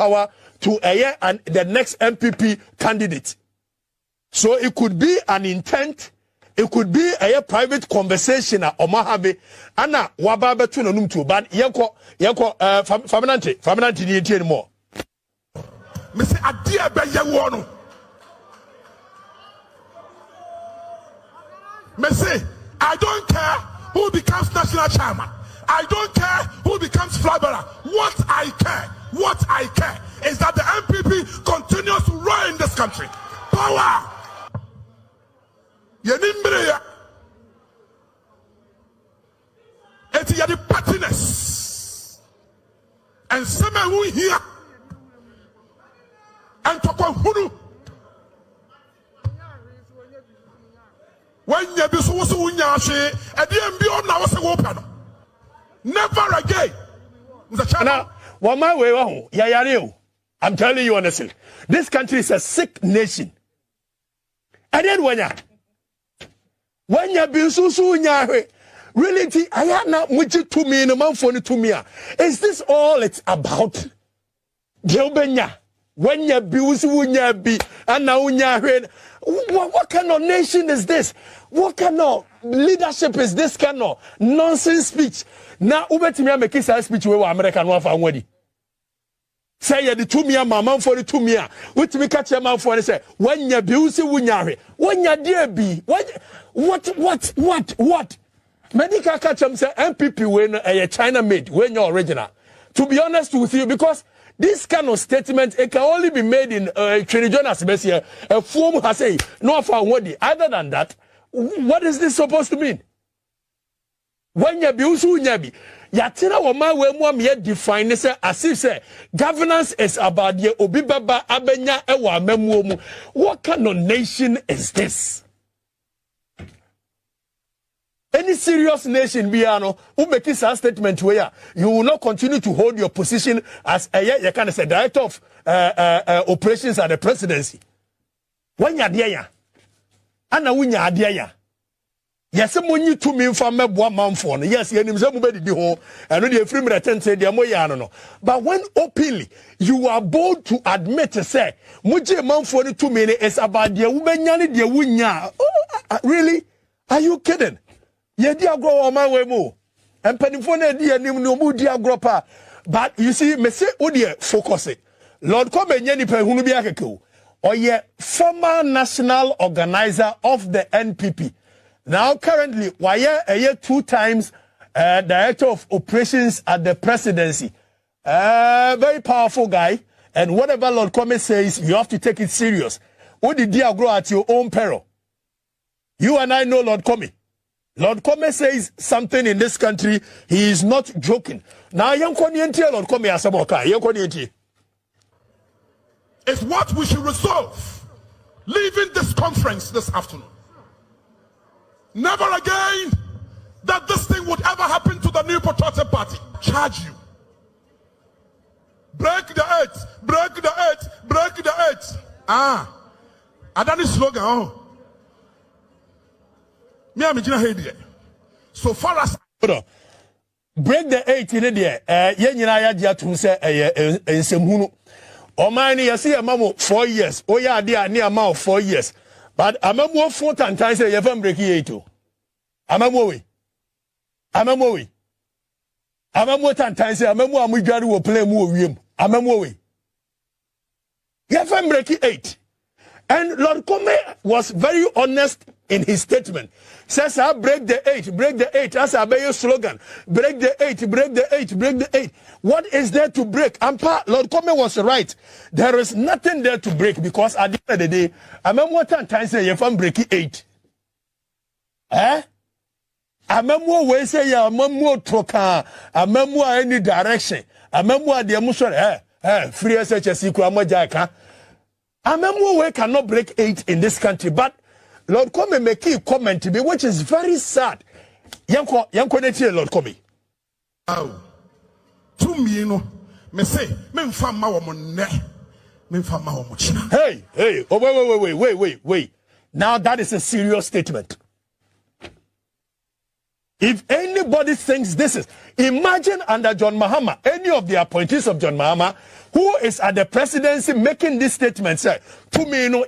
power to and the next MPP candidate. So it could be an intent, it could be a private conversation or mahabe ana wababa tu no numtu but yeko faminante ni tie more. Me say adia be ye wo no. Me say I don't care who becomes national chairman. I don't care who becomes flag bearer. What I care is that the MPP continues to rule in this country. Power. Yenimbre. It's the partiness. And some who here and talk hunu. When you be so unyashi, and the MBO now was a open. Never again. Now, what my way, I'm telling you honestly, this country is a sick nation. And then when you be so really, I have not much to me in a month for to me. Is this all it's about? When you abuse, when you be, and now what kind of nation is this? What kind of leadership is this kind of nonsense speech? Now, Ubetimi make a speech where American one for one. Say the 2 year man for the 2 year. Which we catch a man for and say, when you abuse, when you dear be, what? Medical catch them say MPP when a China made when you're original. To be honest with you, because this kind of statement, it can only be made in Trinidad as Bessia, a form has a no for one. Other than that, what is this supposed to mean? When you be usu yatina wa ma we mu me define this as if say governance is about the obi baba abenya ewa mamuo mu. What kind of nation is this? Any serious nation biano who make this statement where you will not continue to hold your position as you can say director of operations at the presidency. When you are there, ana wunya adia ya. Yes, money to me from me boa man for no. Yes, you nimse mu be di ho. Eno dey free me return say dey mo ya no. But when openly you are bold to admit to say, "Muje man for no to me is about the wubenya ne de wunya." Really? Are you kidding? Ye di agro o man we mu. Empanifo na di anim no mu di agro pa. But you see, me say o dey focus it. Lord Commey nya nipa hunu bi akeke. Oye former national organizer of the NPP. Now currently, why a year 2 times director of operations at the presidency. Very powerful guy. And whatever Lord Commey says, you have to take it serious. What did you grow at your own peril? You and I know Lord Commey. Lord Commey says something in this country, he is not joking. Now, young Konienti, Lord Commey, Asamoka, young Konienti. It's what we should resolve leaving this conference this afternoon. Never again that this thing would ever happen to the New Patriotic Party. Charge you. Break the earth, break the earth, break the earth. Adani slogan. Oh. Me am here. So far as break the earth in there, yen yina ya to say ensemhunu. Omani yasi amamo 4 years. Oya dia ni amount 4 years. But amamo 4 times say you break it. Amamo we. Amamo 10 times say amamo amujari wo play mu wiem. Amamo we. You break 8. And Lord Commey was very honest in his statement. Says I break the 8, break the 8. That's a slogan. Break the 8, break the 8, break the 8. What is there to break? And Lord Commey was right. There is nothing there to break because at the end of the day, I remember what time say you can break 8. I remember when say ya remember troka, I remember any direction. I remember the emotion free SHS Kuamajaka. I remember we cannot break 8 in this country, but Lord Commey make a comment to me, which is very sad. Yanko neti Lord Commey. To me, no, me say, me mfama wa monne, me mfama wa mochina. Hey, oh wait. Now that is a serious statement. If anybody thinks this is, imagine under John Mahama, any of the appointees of John Mahama who is at the presidency making this statement, say, to me, no,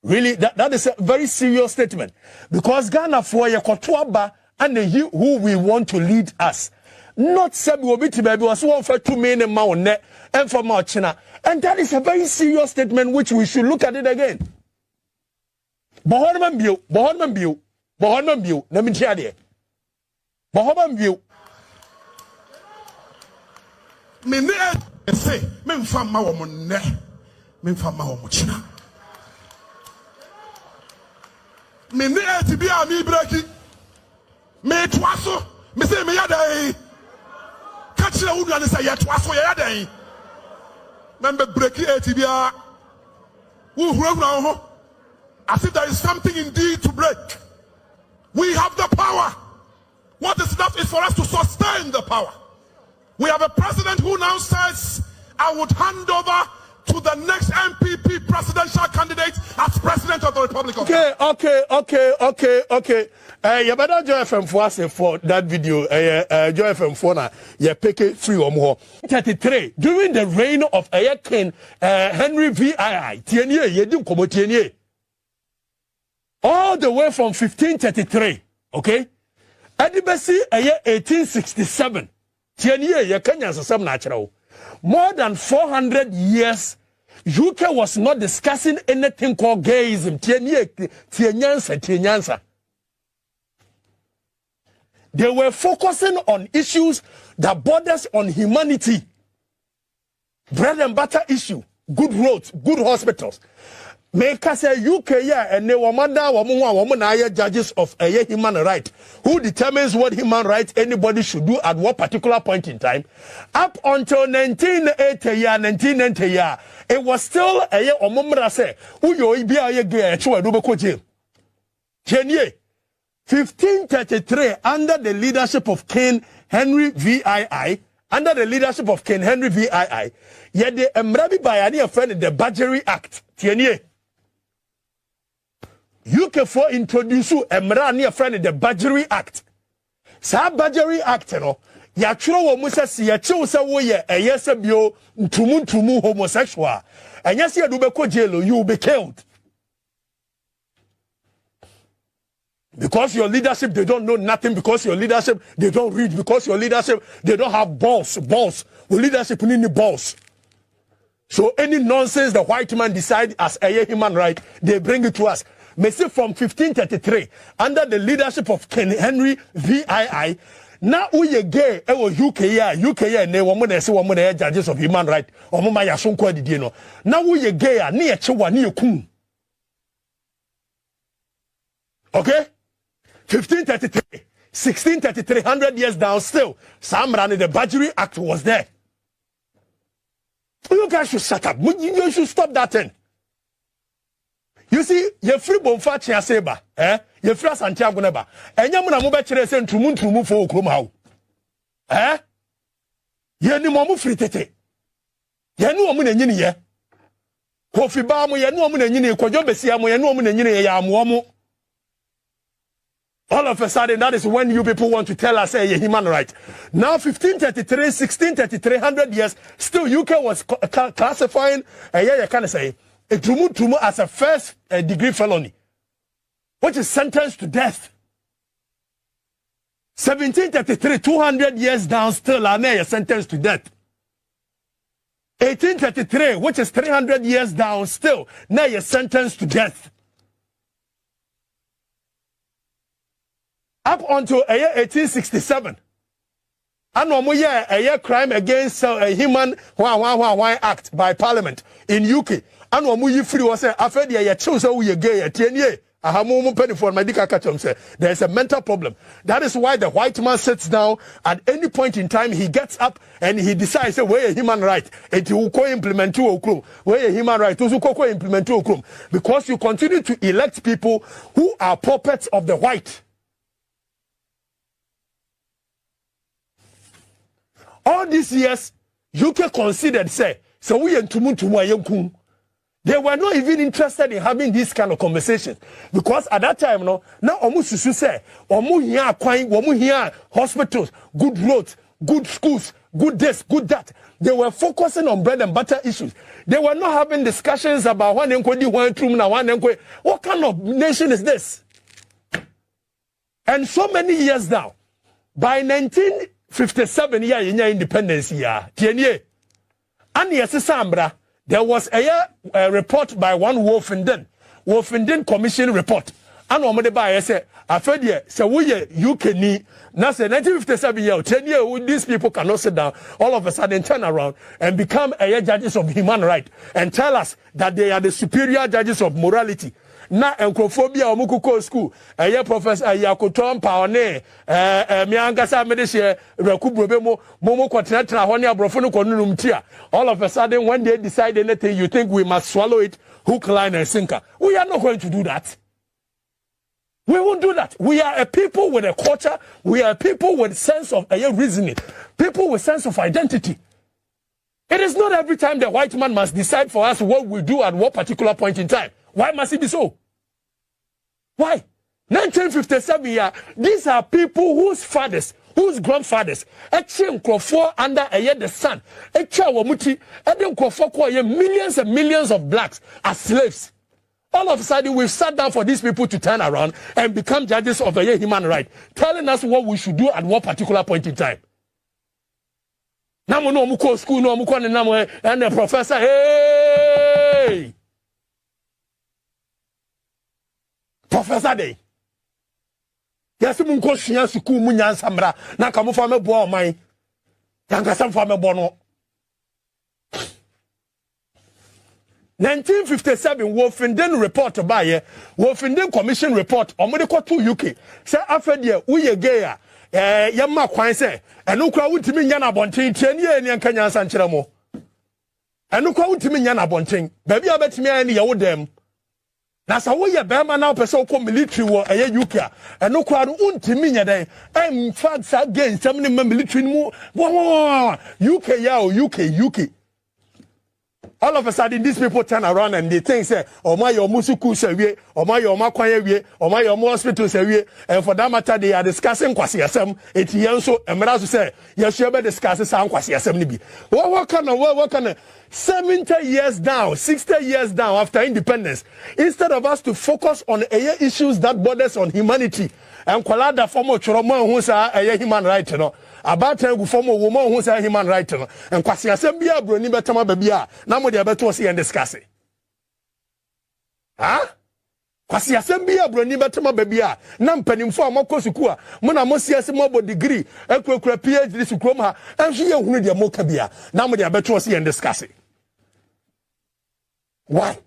really, that is a very serious statement. Because Ghana for ye kotuaba and who we want to lead us. Not sabi obiti baby was one for 2 million maune and for China. And that is a very serious statement which we should look at it again. Bohorman view, let me tell you. Bohorman view. Me say, me from my woman, me from my woman China. Me to be a me breaking. Me twaso, me say me yada. Catch the wood and say twaso yada. Member breaking to be a who now. As if there is something indeed to break. We have the power. What is left is for us to sustain the power. We have a president who now says, I would hand over to the next MPP presidential candidate as president of the Republic of Ghana. Okay. You better Joy FM for that video. Joy FM for now. You pick it free or more. 33 during the reign of King Henry VII. Tienye yedim komo tienye. All the way from 1533. Okay. Adibesi 1867. Tienye ye Kenya sasam natural. More than 400 years, UK was not discussing anything called gayism. Tienyansa. They were focusing on issues that borders on humanity. Bread and butter issue. Good roads, good hospitals. Make us say UK and they were judges of a human right. Who determines what human rights anybody should do at what particular point in time? Up until 1990, it was still a year or moment say, who you be a gay, 1533, under the leadership of King Henry VII, yet the Emrabi Bayani friend the Badgery Act, UK for introduce Emra near friend the Badgery Act. Sa Badgery Act, ya churo musa si ya chiusa woye a yes bio tumu homosexual. And yes, you do be jail, you will be killed. Because your leadership, they don't know nothing. Because your leadership, they don't read. Because your leadership, they don't have balls. Your leadership need balls. So any nonsense the white man decide as a human right, they bring it to us. May say from 1533, under the leadership of King Henry VII, now we gay, UK, and they woman say woman judges of human right, or mama yasonko didino. Now we gay, near Chiwa, near Kum. Okay? 1533, 1633, 100 years down still, Sam Rani, the Badgery Act was there. You guys should shut up. You should stop that thing. You see, you free bonfa chia seba, you free Santiago neba. And you muna mube chere sen trumu for okromau. You ni momu free tete. You nu omu nyini ye. Kofi ba mu you nu omu nyini ko jobesi amu you nu omu nyini ya amu. All of a sudden, that is when you people want to tell us a human right. Now, 1533, 1633, 100 years, still UK was classifying, you can say, a trumu as a first degree felony, which is sentenced to death. 1733, 200 years down, still a sentenced to death. 1833, which is 300 years down, still now you're sentenced to death. Up until a year 1867, and one year a year crime against a human act by Parliament in UK. And one year free was a after the year choose who you gay 10 years. I have more penny for my say there's a mental problem. That is why the white man sits down at any point in time. He gets up and he decides where a human right and he will co-implement to Okrum. Where a human right to co-implement to Okrum. Because you continue to elect people who are puppets of the white. All these years, UK considered, say, so we and Tumu. They were not even interested in having this kind of conversations. Because at that time, now almost say, here hospitals, good roads, good schools, good this, good that. They were focusing on bread and butter issues. They were not having discussions about what kind of nation is this? And so many years now, by 1957 year in independence year, there was a report by one Wolfenden Commission report. And I say, I fed ye, so we UK ni. Now say 1957 year, 10 years, these people cannot sit down, all of a sudden turn around and become judges of human rights and tell us that they are the superior judges of morality. Na enkophobia omukuko school professor Yakoton Paone miangasa medeshe rekubrobe momo kwatenatena ho ne abrofo no konunum tia. All of a sudden when they decide anything, you think we must swallow it hook, line and sinker. We are not going to do that. We won't do that. We are a people with a culture. We are people with sense of reasoning. People with sense of identity. It is not every time the white man must decide for us what we do at what particular point in time. Why must it be so? Why? 1957 year, these are people whose fathers, whose grandfathers, actually under the sun, millions and millions of blacks as slaves. All of a sudden, we've sat down for these people to turn around and become judges of the human right, telling us what we should do at what particular point in time. Namu no muko school no muko namu and the professor, hey, Professor Day. Yes, munko shinya suku munya samra na kamu fa me bo man. Yanka sam fa me bono. 1957 Wolfenden report by ye Wolfenden Commission report omode ko to UK say afede we ye gay yemma kwan say eno kwa wutimi nya na bonten tie ne eni anka nyansa nkyere mo eno kwa wutimi nya na bonten ba bia betimi an ye wodam na sa wo ye be ma na pese ko military wo UK eno kwa untimi nya den in fact sa gain some ne military mu UK ya UK all of a sudden, these people turn around and they think, say, oh my, your musuku say, oh my, your makwaye, oh my, your hospital say, and for that matter, they are discussing kwasiasem. It's yanso, and Merasu say, yes, you better discuss some kwasiasem nibi. What kind of 70 years down, 60 years down after independence, instead of us to focus on issues that borders on humanity, and kwalada formo choromo who say human right, you know. About time go form a woman who say human right and kwasi asem bia broni betama ba bia na mo de beto se and discuss it. Kwasi asem bia broni betama ba bia na mpanimfo amako suku a mo na mo siase mo bo degree ekura PhD suku ma enso ye hunu de mo ka bia na mo de beto se and discuss it. Why?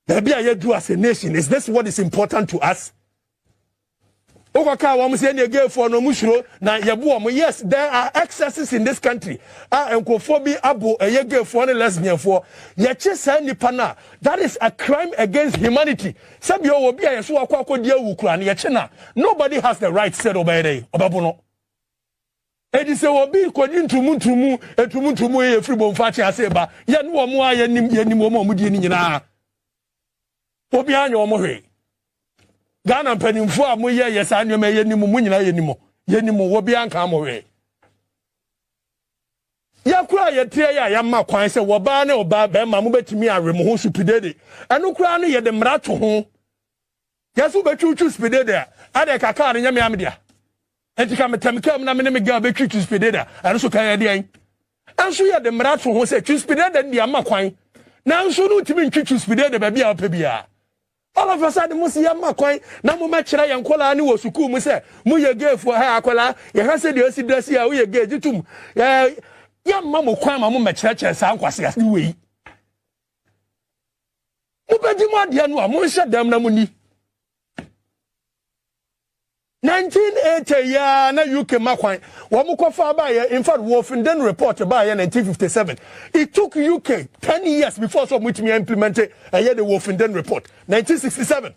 The bia ye do as a nation, is this what is important to us? Yes, there are excesses in this country. Enkophobia abo gay for and lesbian for. That is a crime against humanity. Nobody has the right said obey. Edi se obi kodin tumutumu etumutumu ye free fachi aseba ye no omo ayenim omo mudi ni nyina. Obi anya omo hwe. Ghana penimfo a moye yesa anwema yenimu munyina yenimu wo bia nka mowe yakura yetie ya yamma kwan se wo ba na oba be ma mo betimi arem ho supidede eno kura no ye de mrato ho yesu betwuchu supidede ade kaka ne nyame amdia entika metamikam na me ga betwuchu supidede eno so kan ye de an enso ye de mrato ho se supidede de amma kwan na enso no timi ntwuchu supidede ba bia opa bia. All of a sudden, Musi Yamakoi, Namumachra and Kola, and was Suku, Musa, Muya gave for her, Kola, Yahasa, the Osidasia, we gave it to him. Young Mamma Kwama Mumachach and Sanquas, you way. Mubadima Dianua, Musha Damnamuni. 1980, yeah, na UK Makwan, Wamukofa by in fact, Wolfenden report by 1957. It took UK 10 years before some which me implemented the Wolfenden report, 1967.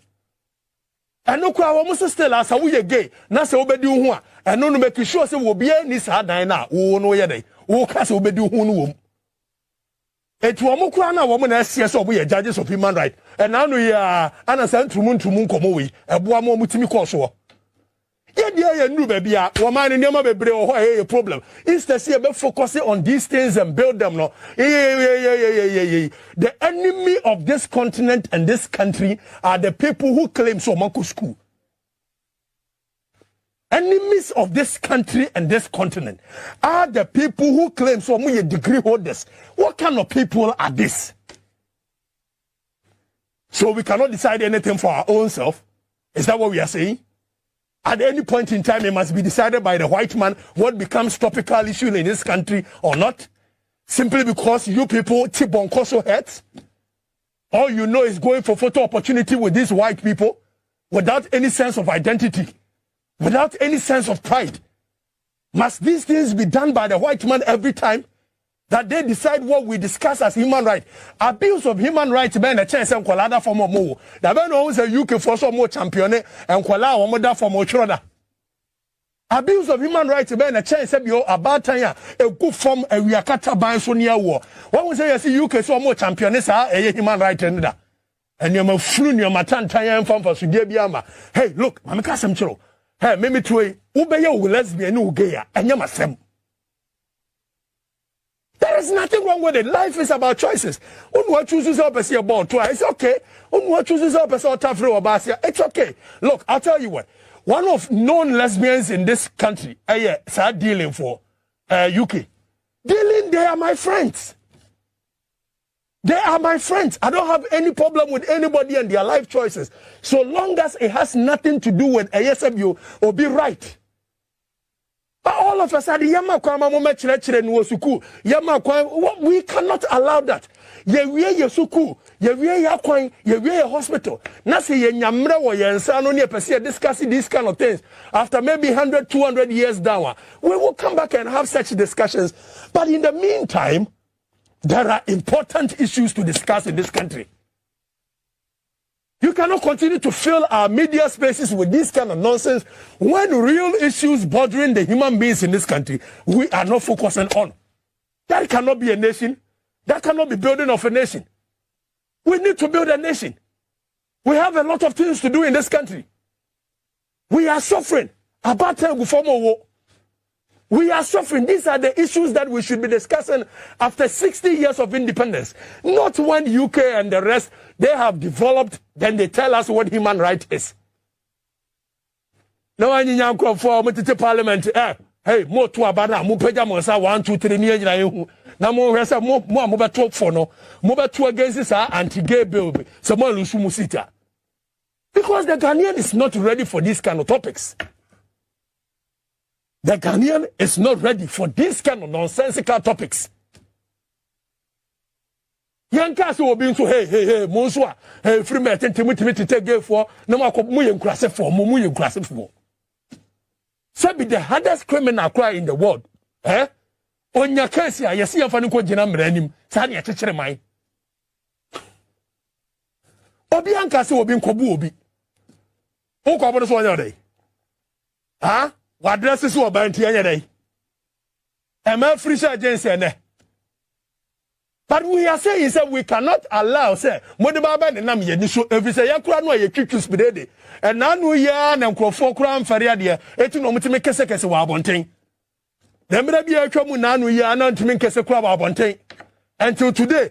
And no crowd almost still as a we gay, Nasa Obedi Hua, and no make sure say will be any sad now, oh no, yet, oh, Cass Obedi Hunu. Et Wamukwana woman as yes, or we are judges of human rights, and now we are unassent to Moon Komoe, a Boamo Mutimi Koso. The Instead, focusing on these things and build them. No, the enemy of this continent and this country are the people who claim so much school. Enemies of this country and this continent are the people who claim so many degree holders. What kind of people are this? So we cannot decide anything for our own self. Is that what we are saying? At any point in time, it must be decided by the white man what becomes topical issue in this country or not. Simply because you people tip on Koso heads. All you know is going for photo opportunity with these white people without any sense of identity, without any sense of pride. Must these things be done by the white man every time? That they decide what we discuss as human rights. Abuse of human rights ben a chance and kwalada for more. The ben always a UK for some more champion and kwala or more for more chroda. Abuse of human rights ben a chance of your about time a good form a Yakata ban so near war. What was I see UK so more championess a human right and that. And you're a flu near Matan Tayan form for Sudebiama. Hey, look, I'm a custom show. Hey, maybe to a Ubeyo will lesbian no gay and you're my sem. There is nothing wrong with it. Life is about choices. Unwa chooses up as your ball twice. It's okay. Unwa chooses up as our tough row basia. It's okay. Look, I'll tell you what. One of known lesbians in this country, start dealing for UK. Dealing, they are my friends. They are my friends. I don't have any problem with anybody and their life choices. So long as it has nothing to do with ASMU or be right. But all of us are the we cannot allow that. Ye hospital. Nasi ye nyamre wo ye nsano ne pese discussing these kind of things. After maybe 100, 200 years down, we will come back and have such discussions. But in the meantime, there are important issues to discuss in this country. You cannot continue to fill our media spaces with this kind of nonsense when real issues bothering the human beings in this country we are not focusing on. That cannot be a nation. That cannot be building of a nation. We need to build a nation. We have a lot of things to do in this country. We are suffering. About time before war. We are suffering. These are the issues that we should be discussing after 60 years of independence. Not when UK and the rest, they have developed, then they tell us what human right is. No one in for parliament. Hey, more to abana, more pejamosa, 1, 2, 3 years. Now more talk for no, more to against this anti-gay bill. Someone lose musita. Because the Ghanaian is not ready for these kind of topics. The Ghanaian is not ready for these kind of nonsensical topics. Young cast will be so hey, Monsua, hey, free me to take gay for no more muyan classic for muyan classic for. So be the hardest criminal cry in the world. On your case, I see a funny jinam renim, Sani a teacher mine. Obianca will be in Kobubi. Who covered us one day? What dresses were buying any day? Am I free agency? But we are saying that we cannot allow, say, Modibaba and Nam Yeniso, every say, Yakuano, you keep to speed. And now we are and Crawford Crown Fariadia, etuno to make a second wabonting. Then there be a common now we are not to make a crab wabonting. Until today,